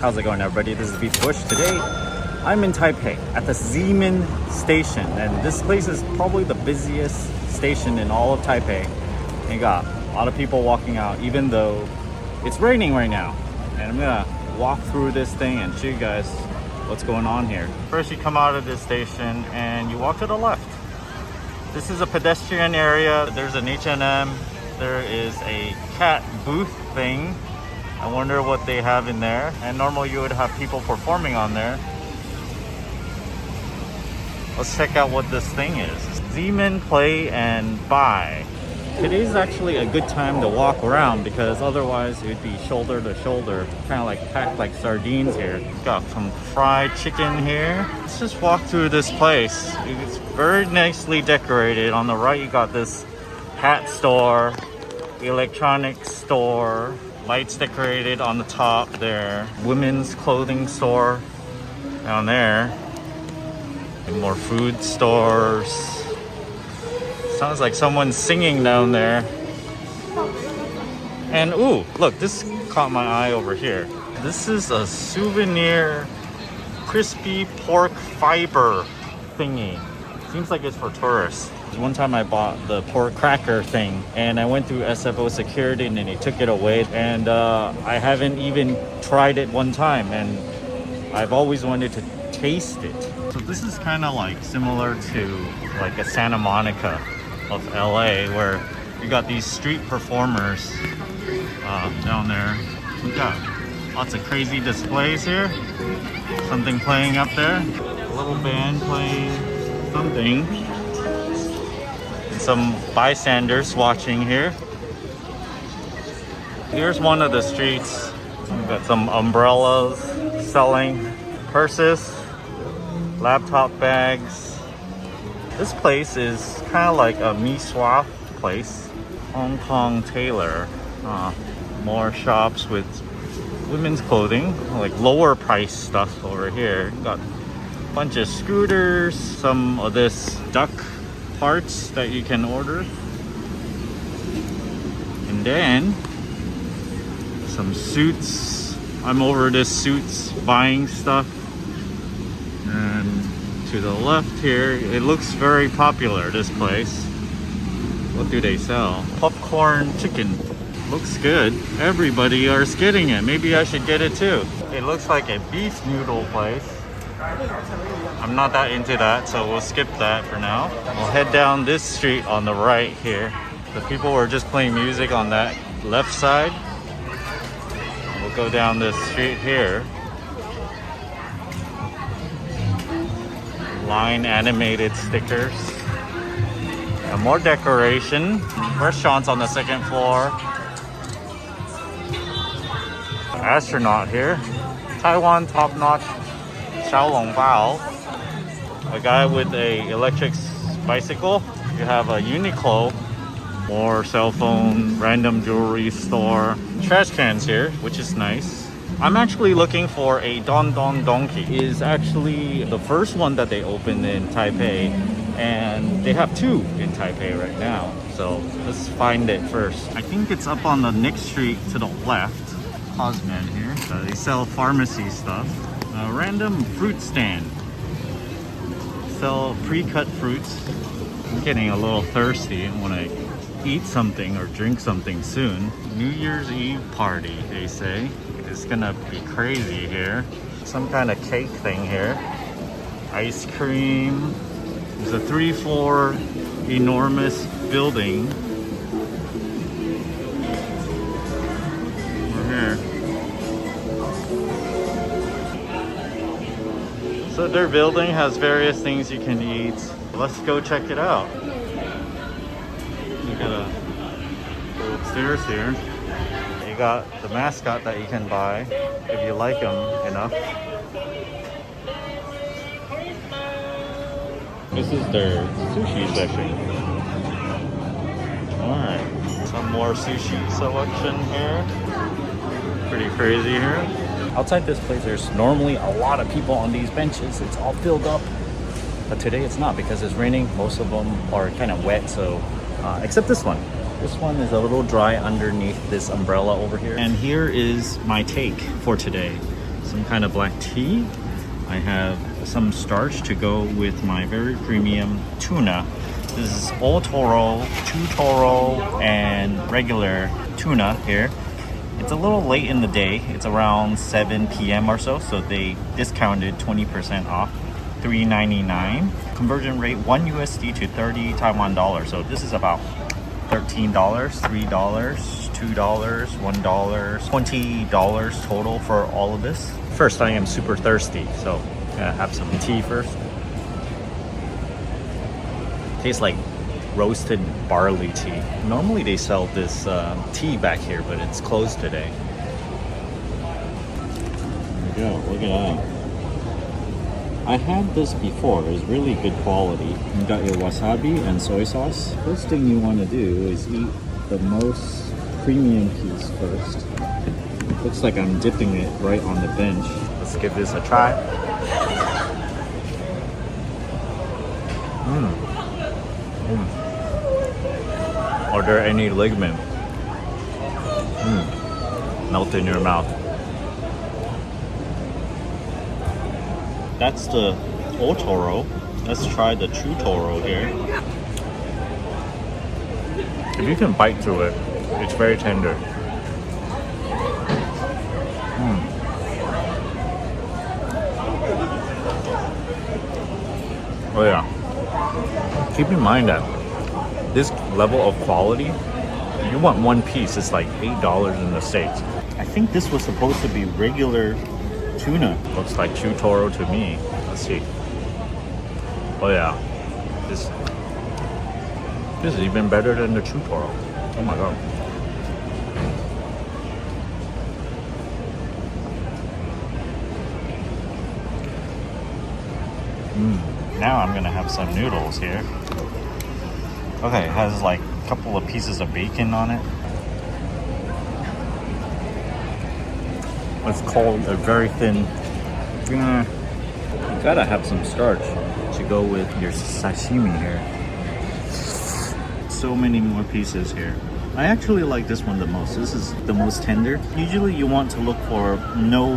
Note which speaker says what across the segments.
Speaker 1: How's it going, everybody? This is BeatTheBush. Today, I'm in Taipei at the Ximen station, and this place is probably the busiest station in all of Taipei. And you got a lot of people walking out, even though it's raining right now. And I'm gonna walk through this thing and show you guys what's going on here. First, you come out of this station and you walk to the left. This is a pedestrian area. There's an H&M. There is a cat booth thing. I wonder what they have in there. And normally you would have people performing on there. Let's check out what this thing is. Ximen Play and Buy. Today's actually a good time to walk around because otherwise it would be shoulder to shoulder, kind of like packed like sardines here. Got some fried chicken here. Let's just walk through this place. It's very nicely decorated. On the right you got this hat store, electronics store, lights decorated on the top there, women's clothing store down there, and more food stores. Sounds like someone's singing down there. And ooh, look, this caught my eye over here. This is a souvenir crispy pork fiber thingy. Seems like it's for tourists. One time I bought the pork cracker thing and I went through SFO security and then they took it away, and I haven't even tried it one time, and I've always wanted to taste it. So this is kind of like similar to like a Santa Monica of LA, where you got these street performers down there. We got lots of crazy displays here. Something playing up there. A little band playing something. And some bystanders watching here. Here's one of the streets. We've got some umbrellas selling, purses, laptop bags. This place is kind of like a miswa place. Hong Kong Tailor. More shops with women's clothing, like lower price stuff over here. Got a bunch of scooters, some of this duck parts that you can order. And then some suits. I'm over this suits buying stuff. And to the left here, it looks very popular, this place. What do they sell? Popcorn chicken. Looks good. Everybody is getting it. Maybe I should get it too. It looks like a beef noodle place. I'm not that into that, so we'll skip that for now. We'll head down this street on the right here. The people were just playing music on that left side. We'll go down this street here. Line animated stickers. And more decoration. Restaurants on the second floor. Astronaut here. Taiwan top-notch Xiaolong Bao. A guy with a electric bicycle. You have a Uniqlo. More cell phone, random jewelry store. Trash cans here, which is nice. I'm actually looking for a Don Don Donki. It is actually the first one that they opened in Taipei, and they have two in Taipei right now. So let's find it first. I think it's up on the next street to the left. Cosman here. They sell pharmacy stuff. A random fruit stand. Sell pre-cut fruits. I'm getting a little thirsty when I eat something or drink something soon. New Year's Eve party, they say. It's gonna be crazy here. Some kind of cake thing here. Ice cream. There's a 3-floor enormous building. We're here. So their building has various things you can eat. Let's go check it out. You gotta go upstairs here. You got the mascot that you can buy if you like him enough. This is their sushi section. Alright, some more sushi selection here. Pretty crazy here. Outside this place, there's normally a lot of people on these benches. It's all filled up. But today it's not because it's raining. Most of them are kind of wet, so except this one. This one is a little dry underneath this umbrella over here. And here is my take for today. So some kind of black tea. I have some starch to go with my very premium tuna. This is Otoro, Chutoro, and regular tuna here. It's a little late in the day. It's around 7 p.m. or so, so they discounted 20% off, $3.99. Conversion rate 1 USD to 30 Taiwan dollars. So this is about $13, $3, $2, $1, $20 total for all of this. First, I am super thirsty, so gotta have some tea first. Tastes like roasted barley tea. Normally they sell this tea back here, but it's closed today. There we go, look at that. I had this before, it was really good quality. You got your wasabi and soy sauce. First thing you want to do is eat the most premium piece first. Looks like I'm dipping it right on the bench. Let's give this a try. Are there any ligament? Melt in your mouth. That's the Otoro. Let's try the Chutoro here. If you can bite through it, it's very tender. Oh yeah. Keep in mind that this level of quality, you want one piece, it's like $8 in the States. I think this was supposed to be regular tuna. Looks like Chutoro to me. Let's see. Oh yeah. This is even better than the Chutoro. Oh my god. Now I'm gonna have some noodles here. Okay, it has like a couple of pieces of bacon on it. It's called a very thin. You gotta have some starch to go with your sashimi here. So many more pieces here. I actually like this one the most. This is the most tender. Usually you want to look for no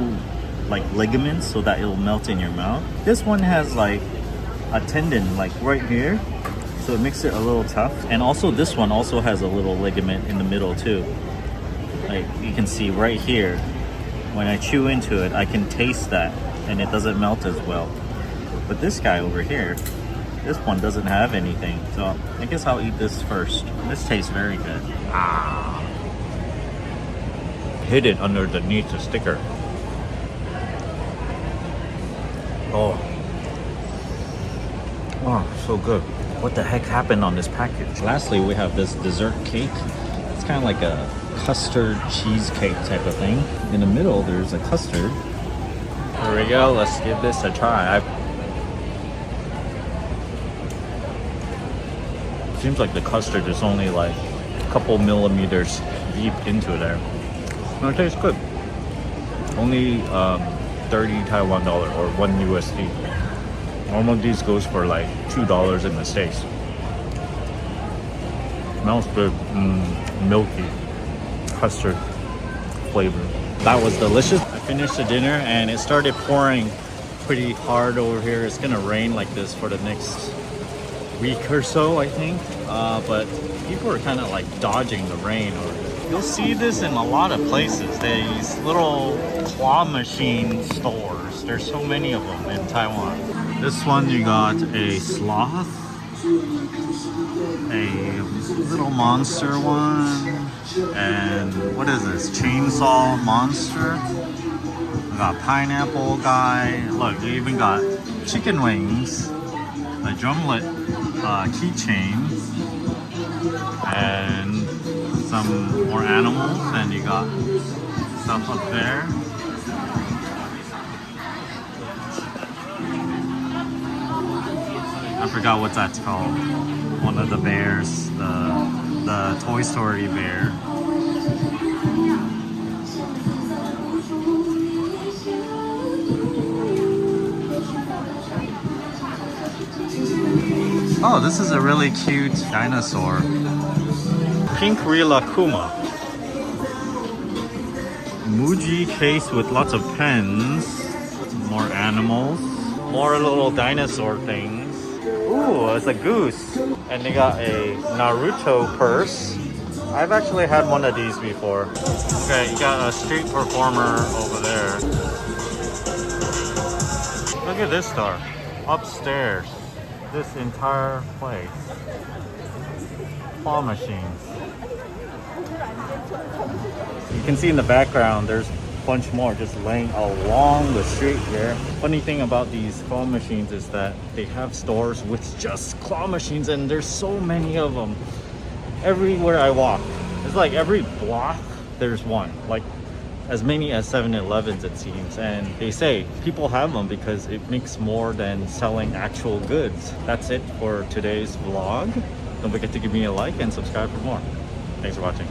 Speaker 1: like ligaments so that it'll melt in your mouth. This one has like a tendon like right here, so it makes it a little tough. And also this one also has a little ligament in the middle too. Like you can see right here, when I chew into it, I can taste that and it doesn't melt as well. But this guy over here, this one doesn't have anything. So I guess I'll eat this first. This tastes very good. Hidden underneath the sticker. Oh, so good. What the heck happened on this package? Lastly, we have this dessert cake. It's kind of like a custard cheesecake type of thing. In the middle, there's a custard. Here we go. Let's give this a try. Seems like the custard is only like a couple millimeters deep into there. No, it tastes good. Only 30 Taiwan dollar or 1 USD. Normally these goes for like $2 in the States. Smells good. Milky custard flavor. That was delicious. I finished the dinner and it started pouring pretty hard over here. It's gonna rain like this for the next week or so, I think. But people are kind of like dodging the rain. You'll see this in a lot of places. These little claw machine stores. There's so many of them in Taiwan. This one you got a sloth, a little monster one, and what is this? Chainsaw monster. We got pineapple guy. Look, you even got chicken wings, a drumlet keychain, and some more animals, and you got stuff up there. I forgot what that's called. One of the bears, the Toy Story bear. Oh, this is a really cute dinosaur. Pink Rila Kuma. Muji case with lots of pens. More animals. More little dinosaur things. Ooh, it's a goose. And they got a Naruto purse. I've actually had one of these before. Okay, you got a street performer over there. Look at this star. Upstairs. This entire place. Claw machines. You can see in the background there's a bunch more just laying along the street here. Funny thing about these claw machines is that they have stores with just claw machines, and there's so many of them everywhere I walk. It's like every block there's one, like as many as 7-Elevens it seems. And they say people have them because it makes more than selling actual goods. That's it for today's vlog. Don't forget to give me a like and subscribe for more. Thanks for watching.